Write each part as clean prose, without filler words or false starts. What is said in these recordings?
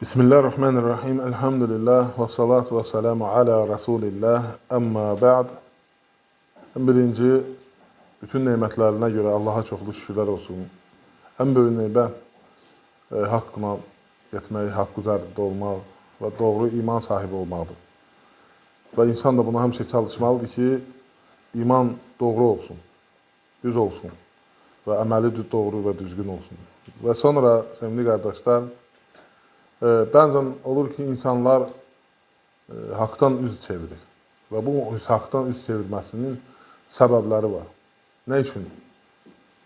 Bismillahirrahmanirrahim. Elhamdülillah və salatu və selamu ala Rasulillah. Əmmə bə'd. Birinci, bütün nemətlərinə görə Allaha çoxlu şükürlər olsun. Ən böyük nemət haqqına getmək, haqq üzərində olmaq və doğru iman sahibi olmaqdır. Və insan da buna həmişə çalışmalıdır ki, iman doğru olsun, düz olsun və əməli doğru və düzgün olsun. Və sonra, sevgili qardaşlar, bəzən olur ki, insanlar haqdan üz çevirir və bu haqdan üz çevirməsinin səbəbləri var. Nə üçün?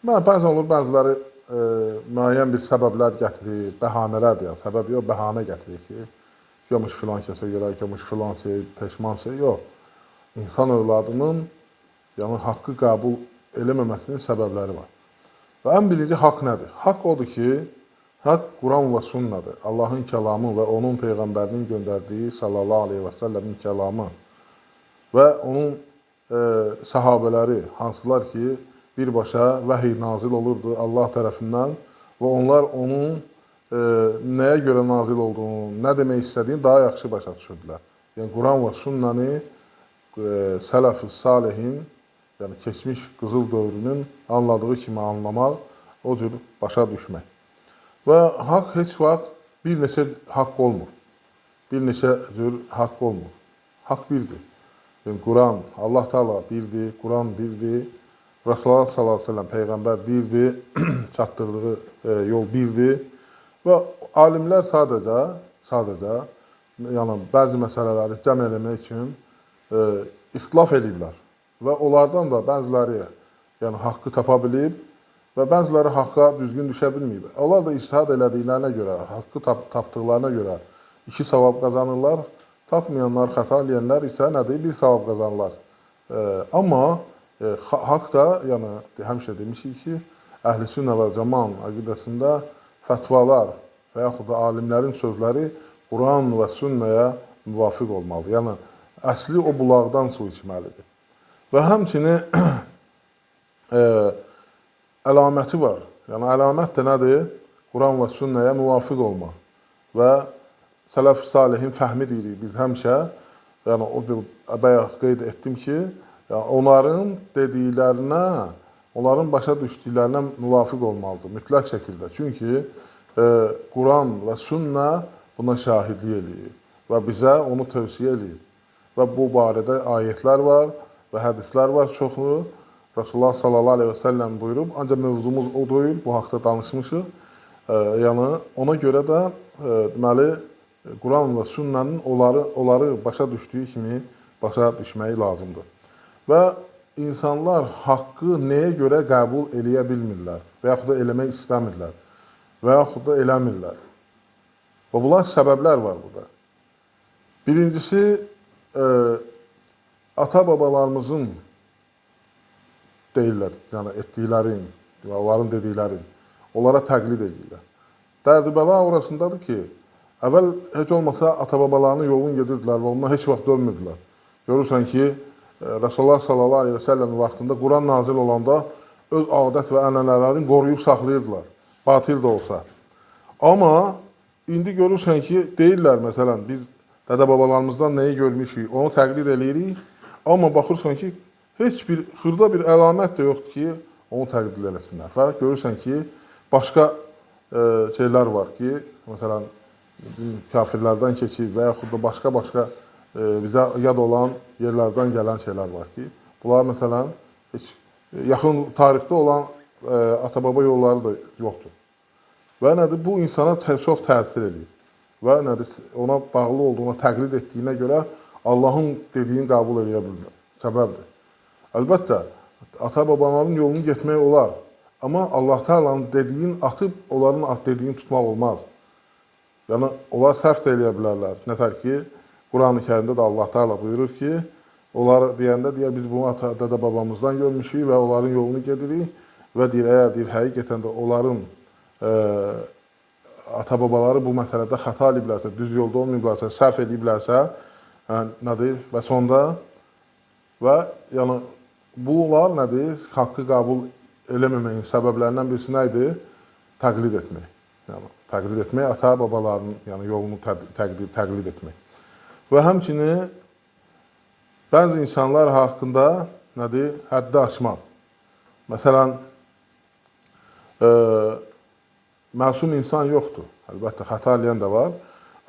Bəzən olur, bəziləri müəyyən bir səbəblər gətirir, bəhanələr deyək, səbəb yox, bəhanə gətirir ki, yox, filan kəsə görə, yox, filan şey, peşman şey, yox. İnsan övladının haqqı qəbul eləməməsinin səbəbləri var. Və ən birinci haqq nədir? Haqq odur ki, haqq Quran və sünnədir. Allahın kəlamı və onun Peyğəmbərinin göndərdiyi sallallahu aleyhi və səlləmin kəlamı və onun səhabələri, hansılar ki, birbaşa vəhiy nazil olurdu Allah tərəfindən və onlar onun nəyə görə nazil olduğunu, nə demək istədiyini daha yaxşı başa düşürdülər. Yəni, Quran və sünnəni sələf-i salihin, yəni keçmiş qızıl dövrünün anladığı kimi anlamaq, o cür başa düşmək. Və haqq heç vaxt bir neçə haqq olmur. Bir neçə cür haqq olmur. Haqq birdir. Yəni, Quran, Allah Teala birdir, Quran birdir, Rasulullah sallallahu aleyhi ve sellem Peyğəmbər birdir, çatdırdığı yol birdir. Və alimlər sadəcə yəni, bəzi məsələləri cəm eləmək üçün ixtilaf ediblər. Və onlardan da bəziləri haqqı tapa bilib və bəziləri haqqa düzgün düşə bilməyib. Onlar da ictihad elədiklərinə görə, haqqı tapdıqlarına görə iki savab qazanırlar. Tapmayanlar, xəta eləyənlər isə nədir? Bir savab qazanırlar. Amma haqq da, həmişə demişik ki, Əhl-i Sünnə və Cəmaət əqidəsində fətvalar və yaxud da alimlərin sözləri Quran və sünnəyə müvafiq olmalıdır. Yəni, əsli o bulaqdan su içməlidir. Və həmçinin əlaməti var. Yəni, əlamət də nədir? Quran və sünnəyə müvafiq olmaq. Və sələf-i salihin fəhmi deyirik biz həmişə. Yəni, o bayaq qeyd etdim ki, onların dediklərinə, onların başa düşdüklərinə müvafiq olmalıdır, mütləq şəkildə. Çünki Quran və sünnə buna şahidlik eləyir və bizə onu tövsiyə eləyir. Və bu barədə ayətlər var və hədislər var çoxlu. Rasulullah sallallahu aleyhi və səlləm buyurub, ancaq mövzumuz o deyil, bu haqda danışmışıq. Yəni, ona görə də deməli, Quran və sünnənin onları başa düşdüyü kimi başa düşməyi lazımdır. Və insanlar haqqı nəyə görə qəbul eləyə bilmirlər və yaxud da eləmək istəmirlər və yaxud da eləmirlər. Və bunlar səbəblər var burada. Birincisi, ata-babalarımızın deyirlər, yəni etdiklərin, onların dediklərin, onlara təqlid edirlər. Dərdi-bəla orasındadır ki, əvvəl heç olmasa ata-babalarının yolunu gedirdilər və ondan heç vaxt dönmürdülər. Görürsən ki, Rasulullah sallallahu aleyhi və səlləmin vaxtında Quran nazil olanda öz adət və ənənələrini qoruyub saxlayırdılar, batil də olsa. Amma indi görürsən ki, deyirlər, məsələn, biz dədə-babalarımızdan nəyi görmüşük, onu təqlid eləyirik, amma baxırsan ki, heç bir, xırda bir əlamət də yoxdur ki, onu təqlid eləsinlər. Fərq görürsən ki, başqa şeylər var ki, məsələn, kafirlərdən keçir və yaxud da başqa bizə yad olan yerlərdən gələn şeylər var ki, bunlar, məsələn, yaxın tarixdə olan ata-baba yolları da yoxdur. Və nədir? Bu insana çox təsir edir. Və nədir? Ona bağlı olduğuna, təqlid etdiyinə görə Allahın dediyini qəbul edə bilmir. Səbəbdir. Əlbəttə, ata-babaların yolunu getmək olar. Amma Allah Teala'nın dediyini atıb, onların dediyini tutmaq olmaz. Yəni, onlar səhv də eləyə bilərlər. Nətər ki, Quran-ı Kərimdə də Allah Teala buyurur ki, onlar deyəndə, biz bunu ata-babamızdan görmüşük və onların yolunu gedirik və deyir, əgər həqiqətən də onların ata-babaları bu məsələdə xəta ediblərsə, düz yolda olmayıblarsa, səhv ediblərsə, nədir? Və sonda və yəni, bunlar nədir? Haqqı qəbul eləməməyin səbəblərindən birisi nə idi? Təqlid etmək. Yəni, təqlid etmək, ata-babalarının yəni yolunu təqlid etmək. Və həmçinin bəzi insanlar haqqında nədir? Həddi aşmaq. Məsələn, məsum insan yoxdur. Əlbəttə, xəta eləyən də var.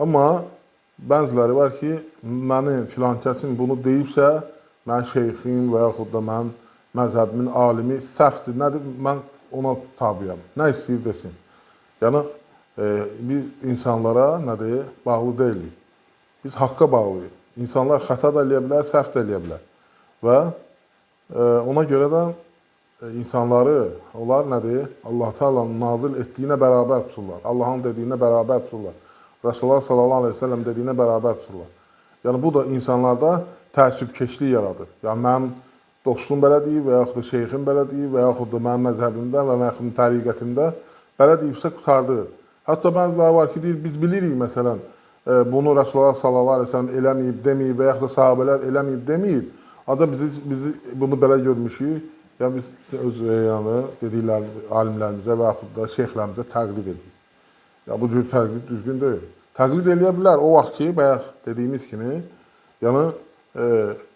Amma bəziləri var ki, məni filan kəsin bunu deyibsə, mən şeyxim və yaxud da mən məzhəbimin alimi səhvdir. Nədir? Mən ona tabiyəm. Nə istəyir desin. Yəni, biz insanlara nədir? Bağlı deyilik. Biz haqqa bağlıyıq. İnsanlar xəta da eləyə bilər, səhv də eləyə bilər. Və ona görə də insanları, onlar nədir? Allah Teala'nın nazil etdiyinə bərabər tuturlar. Allahın dediyinə bərabər tuturlar. Resulullah sallallahu aleyhi ve sellem dediyinə bərabər tuturlar. Yəni, bu da insanlarda təəssübkeşlik yaradır. Yəni, mənim dostum belə deyib və yaxud da şeyxim belə deyib və yaxud da mənim məzhəbimdə və mənim təriqətimdə belə deyibsə qurtardırır. Hətta bəziləri var ki, deyir, biz bilirik, məsələn, bunu Resulullah sallallahu aleyhi ve sellem eləməyib, deməyib və yaxud da sahabələr eləməyib, deməyib. Ancaq biz bunu belə görmüşük, yəni biz öz dediklər alimlərimizə və yaxud da şeyxlərimizə təqlid edirik. Yəni, bu cür təqlid düzgün deyil. Təqlid eləyə bilər o vaxt ki, bayaq dediyimiz kimi, yəni,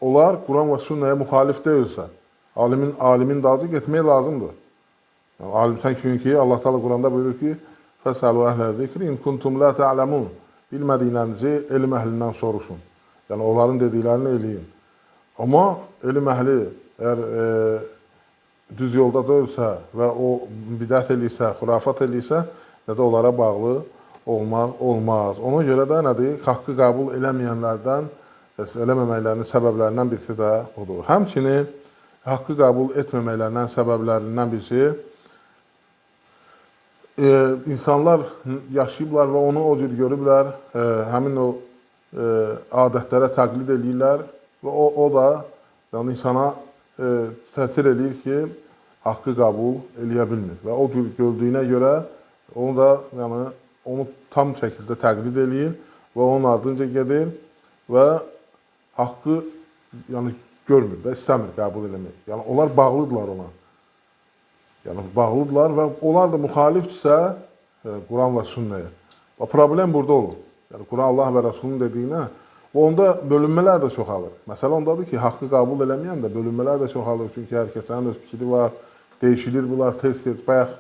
onlar Quran və sünnəyə müxalif deyilsə, alimin dadı getmək lazımdır. Yəni, alim sən çünki Allah Teala Quranda buyurur ki, fəsəlu əhlə zikri in kuntum la ta'lamun. Bilmədiklərinizi elm əhlindən soruşun. Yəni, onların dediklərini eləyin. Amma elm əhli əgər düz yolda deyilsə və o bidət eləyirsə, xurafat eləyirsə, nə də onlara bağlı olmaz. Ona görə də nədir? Haqqı qəbul eləməyənlərdən, eləməməklərinin səbəblərindən birisi də budur. Həmçinin haqqı qəbul etməməklərinin səbəblərindən birisi insanlar yaşayıblar və onu o cür görüblər, həmin o adətlərə təqlid edirlər və o da yəni, insana təsir edir ki, haqqı qəbul eləyə bilmir və o cür gördüyünə görə onu da yəni, onu tam şəkildə təqlid edir və onun ardınca gedir və haqqı yəni, görmür də, istəmir qəbul eləmək. Yəni, onlar bağlıdırlar ona. Yəni, bağlıdırlar və onlar da müxalifdirsə Quran və sünnəyə. Və problem burada olur. Yəni, Quran Allah və Rasulun dediyinə və onda bölünmələr də çoxalır. Məsələ ondadır ki, haqqı qəbul eləməyən də bölünmələr də çoxalır. Çünki hər kəsin öz fikri var, değişilir bunlar, tez-tez. Bayaq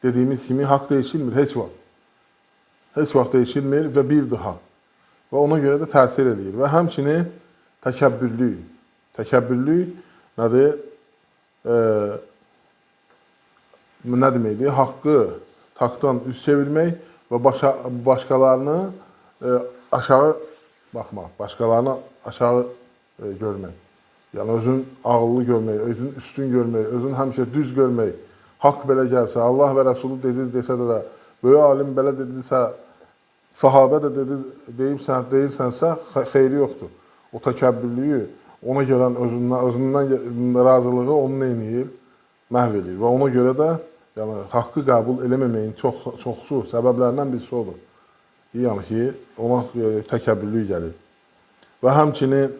dediyimiz kimi haqq değişilmir, heç vaxt. Heç vaxt değişilmir və birdir haqq. Və ona görə də təsir edir. Və həmçinin təkəbbürlük. Təkəbbürlük nədir? Nə deməkdir? Haqqı haqdan üst çevirmək və başqalarını aşağı baxmaq, başqalarını aşağı görmək. Yəni, özün ağıllı görmək, özün üstün görmək, özün həmişə düz görmək. Haqq belə gəlsə, Allah və Rəsulü dedi desə də, böyük alim belə dedisə, sahabə də deyilsənsə, xeyri yoxdur. O təkəbbürlüyü, ona gələn özündən razılığı onu neyniyir? Məhv edir. Və ona görə də yəni, haqqı qəbul eləməməyin çoxsu səbəblərindən birisi odur. Yəni ki, ona təkəbbürlük gəlir. Və həmçinin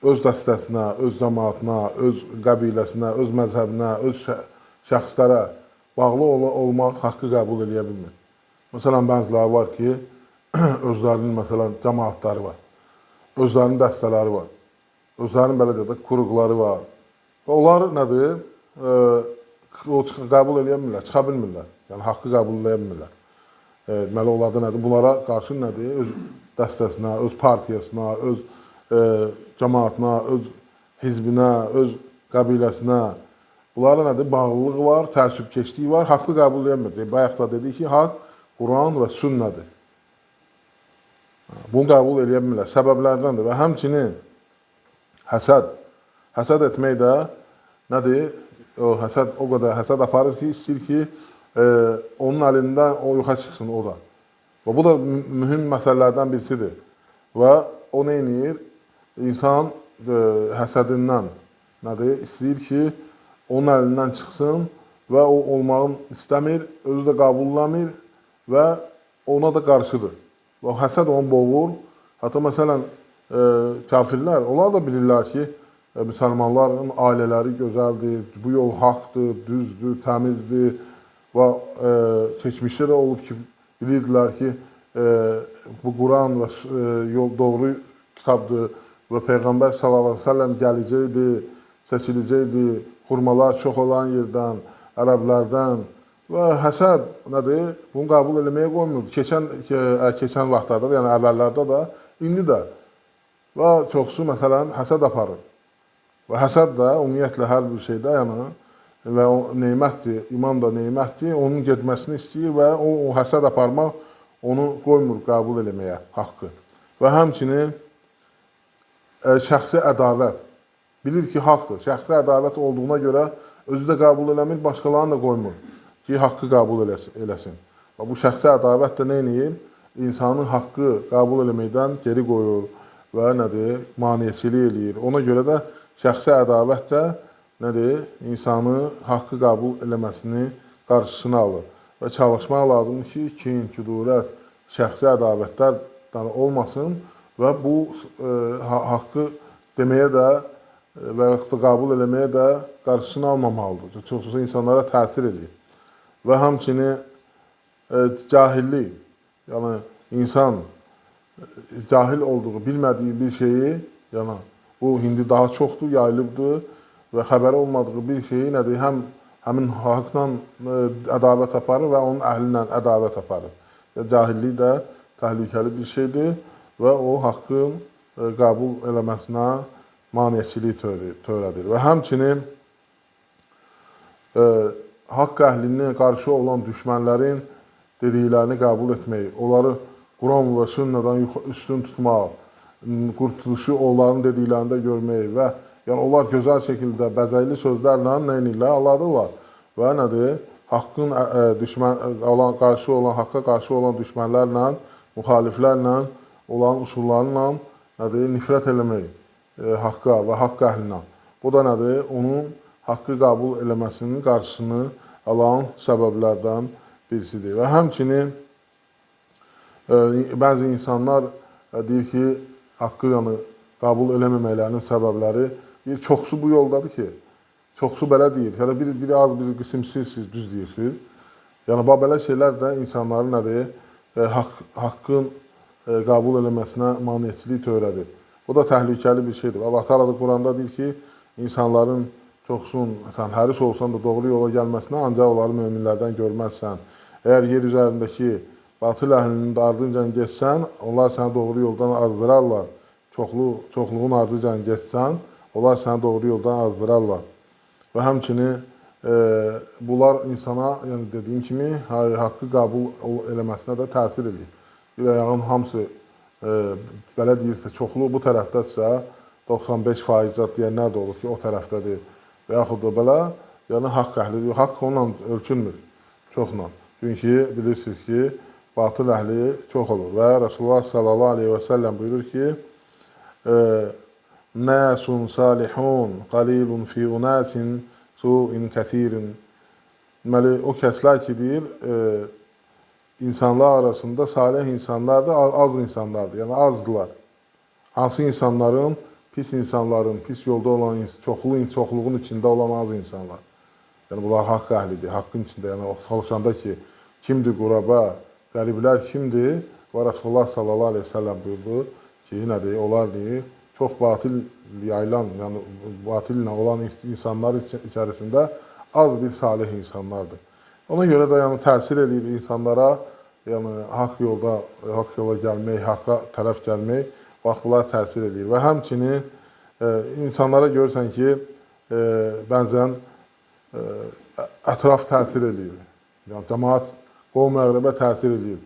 öz dəstəsinə, öz cəmaatına, öz qəbiləsinə, öz məzhəbinə, öz şəxslərə bağlı olmaq haqqı qəbul eləyə bilmir. Məsələn, bəziləri var ki, özlərinin cəmaatları var, özlərinin dəstələri var, özlərinin belə deyək, quruqları var. Və onlar nədir? Qəbul eləyə bilmirlər, çıxa bilmirlər. Yəni, haqqı qəbul eləyə bilmirlər. Deməli, onlar da nədir? Bunlara qarşı nədir? Öz dəstəsinə, öz partiyasına, öz cəmaatına, öz hizbinə, öz qəbiləsinə. Bunlara nədir? Bağlılığı var, təəssübkeşliyi var, haqqı qəbul eləyə bilmirlər. Bayaq da dedik ki, haqq Quran və sünnədir. Bunu qəbul eləyə bilmirlər. Səbəblərdəndir. Və həmçinin həsəd. Həsəd etmək də nədir? O qədər həsəd aparır ki, istəyir ki, onun əlindən o yuxa çıxsın o da. Və bu da mühüm məsələlərdən birisidir. Və o nə edir? İnsan həsədindən nədir? İstəyir ki, onun əlindən çıxsın və o olmağını istəmir, özü də qəbullamır və ona da qarşıdır. Və həsəd onu boğur. Hətta məsələn, kafirlər, onlar da bilirlər ki, müsəlmanların ailələri gözəldir, bu yol haqdır, düzdür, təmizdir. və keçmişdə də olub ki, bilirdilər ki, bu Quran və yol doğru kitabdır və Peyğəmbər sallallahu əleyhi və səlləm gələcəkdi, seçiləcəkdi, xurmalar çox olan yerdən, ərəblərdən və həsəd nədir? Bunu qəbul eləməyə qoymurdu. Keçən vaxtlarda da, yəni əvvəllərdə də, indi də. Və çoxsu, məsələn, həsəd aparır. Və həsəd də ümumiyyətlə hər bir şeydə, yəni, və o neymətdir, iman da neymətdir, onun getməsini istəyir və o həsəd aparmaq onu qoymur qəbul eləməyə haqqı. Və həmçinin şəxsi ədavət. Bilir ki, haqdır. Şəxsi ədavət olduğuna görə özü də qəbul eləmir, başqalarını da qoymur ki, haqqı qəbul eləsin. Və bu şəxsi ədavət də nə edir? İnsanın haqqı qəbul eləməkdən geri qoyur və nədir? Maneçilik eləyir. Ona görə də şəxsi ədavət də nədir? İnsanı haqqı qəbul eləməsini qarşısına alır. Və çalışmaq lazımdır ki, kin, kudurət, şəxsi ədavətlər olmasın və bu haqqı deməyə də və yaxud da qəbul eləməyə də qarşısını almamalıdır. Çoxsa insanlara təsir edir. Və həmçinin cahillik, yəni insan cahil olduğu, bilmədiyi bir şeyi, yəni bu indi daha çoxdur, yayılıbdır və xəbəri olmadığı bir şeyi nədir? Həmin haqla ədavət aparır və onun əhli ilə ədavət aparır. Cahillik də təhlükəli bir şeydir və o haqqın qəbul eləməsinə maneçilik törədir. Və həmçinin haqq əhlinin qarşı olan düşmənlərin dediklərini qəbul etmək, onları Quran və sünnədən üstün tutmaq, qurtuluşu onların dediklərində görmək və yəni onlar gözəl şəkildə bəzəkli sözlərlə nə edirlər? Aldadırlar. Və nədir? Haqqın haqqa qarşı olan düşmənlərlə, müxaliflərlə, olan usullarla nədir? Nifrət eləmək haqqa və haqq əhlinə. Bu da nədir? Onun haqqı qəbul eləməsinin qarşısını alan səbəblərdən birisidir. Və həmçinin bəzi insanlar deyir ki, haqqı qəbul eləməməklərinin səbəbləri çoxsu bu yoldadır ki, çoxsu belə deyir. Ya da biri az, biri qism siz düz deyirsiniz. Yəni, belə şeylər də insanların nədir? Haqqın qəbul eləməsinə maneçilik törədir. Bu da təhlükəli bir şeydir. Allah Teala da Quranda deyir ki, insanların çoxsun, sən həris olsan da doğru yola gəlməsinə ancaq onları möminlərdən görməzsən. Əgər yer üzərindəki batıl əhlinin ardınca getsən, onlar səni doğru yoldan azdırarlar. Çoxluğun ardınca getsən, onlar səni doğru yoldan azdırarlar. Və həmçinin bunlar insana, yəni dediyim kimi, haqqı qəbul eləməsinə də təsir edir. Bir ayağın hamısı belə deyirsə, çoxluq bu tərəfdədirsə, 95% deyənlər də olur ki, o tərəfdədir. Və yaxud da belə, yəni haqq əhlidir. Haqq onunla ölçülmür, çoxla. Çünki bilirsiniz ki, batıl əhli çox olur. Və Rasulullah sallallahu aleyhi və səlləm buyurur ki, Nəsun salihun, qalilun fi unasin, su'in kəsirin. Deməli, o kəslər ki, deyir, insanlar arasında salih insanlar da az insanlardır, yəni azdılar. Hansı insanların, pis insanların, pis yolda olan çoxluğun içində olan az insanlar. Yəni, bunlar haqq əhlidir, haqqın içində. Yəni, çalışanda ki, kimdir quraba, qəriblər kimdir? Və Rasulullah sallallahu aleyhi ve sellem buyurdu ki, nədir? Onlar deyir, çox batil yayılan, yəni batillə olan insanlar içərisində az bir salih insanlardır. Ona görə də yəni, təsir edir insanlara, yəni haqq yola gəlmək, haqqa tərəf gəlmək, bax, bunlar təsir edir. Və həmçinin insanlara görürsən ki, bəzən ətraf təsir edir. Yəni, cəmaat qovm-əqrəbə təsir edir.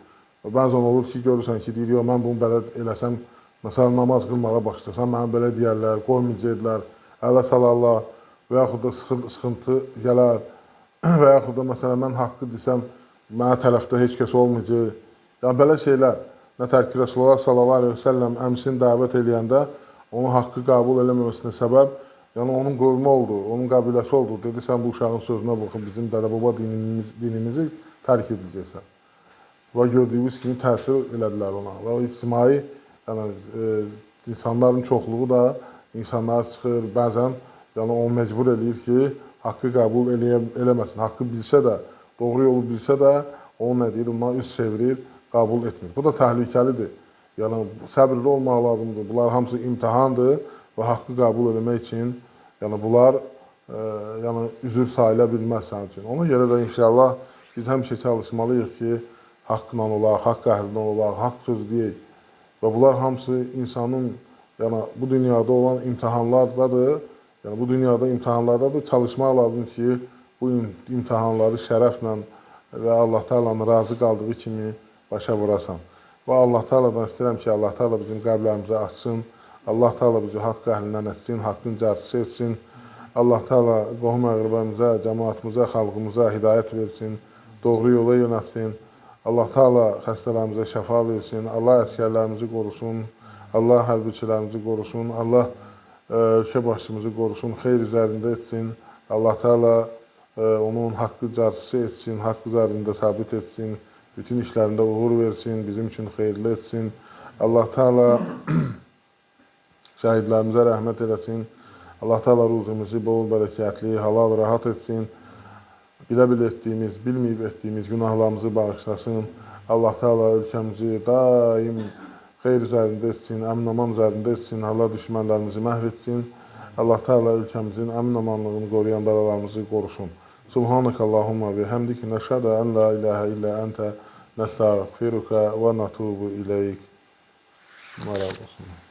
Bəzən olur ki, görürsən ki, deyir, mən bunu belə eləsəm, məsələn, namaz qılmağa başlasam, mənə belə deyərlər, qoymayacaqlar, ələ salarlar və yaxud da sıxıntı gələr və yaxud da, məsələn, mən haqqı desəm, mənə tərəfdə heç kəs olmayacaq. Yəni, belə şeylər, nətər ki, Rasulullah sallallahu aleyhi və səlləm əmsini dəvət eləyəndə, onun haqqı qəbul eləməməsinə səbəb, yəni onun qövmü oldu, onun qəbiləsi oldu. Dedi, sən bu uşağın sözünə baxın, bizim dədə-baba dinimizi tərk edəcəksən. Və gördüyümüz kimi təsir elədilər ona. Və o ictimai, yəni, insanların çoxluğu da insanlar çıxır, bəzən yəni, onu məcbur edir ki, haqqı qəbul eləməsin. Haqqı bilsə də doğru yolu bilsə də, onu nə deyir, ondan üz çevirir, qəbul etmir. Bu da təhlükəlidir. Yəni, səbirli olmaq lazımdır. Bunlar hamısı imtihandır və haqqı qəbul etmək üçün, yəni bunlar yəni, üzür sayıla bilməz sənin üçün. Ona görə də inşallah biz həmişə çalışmalıyıq ki, haqqla olaq, haqq əhlindən olaq, haqq söz deyək. Və bunlar hamısı insanın, yəni bu dünyada olan imtahanlardadır. Yəni bu dünyada imtahanlardadır. Çalışmaq lazım ki, bu imtahanları şərəflə və Allah Taala'nın razı qaldığı kimi başa vurasan. Və Allah Taala'dan istəyirəm ki, Allah Taala bizim qəlblərimizi açsın. Allah Taala bizi haqq əhlindən etsin, haqqın carçısı etsin. Allah Taala qohum əqrəbamıza, cəmaatımıza, xalqımıza hidayət versin, doğru yola yönətsin. Allah Taala xəstələrimizə şəfa versin. Allah əsgərlərimizi qorusun. Allah hərbiçilərimizi qorusun. Allah ölkə başçımızı qorusun, xeyr üzərində etsin. Allah Taala onun haqqı carçısı etsin, haqq üzərində sabit etsin. Bütün işlərində uğur versin, bizim üçün xeyirli etsin. Allah Taala şəhidlərimizə rəhmət eləsin. Allah Taala ruzumuzu bol, bərəkətli, halal, rahat etsin. Bilə-bilə etdiyimiz, bilməyib etdiyimiz günahlarımızı bağışlasın. Allah Taala ölkəmizi daim xeyr üzərində etsin, əmin-aman üzərində etsin. Allah düşmənlərimizi məhv etsin. Allah Taala ölkəmizin əmin-amanlığını qoruyan bəlalarımızı qorusun. Subhanakallahumma və həmdik nəşhədə ən la ilahə illə əntə nəstəğfiruka və natubu iləyik. Allah razı olsun.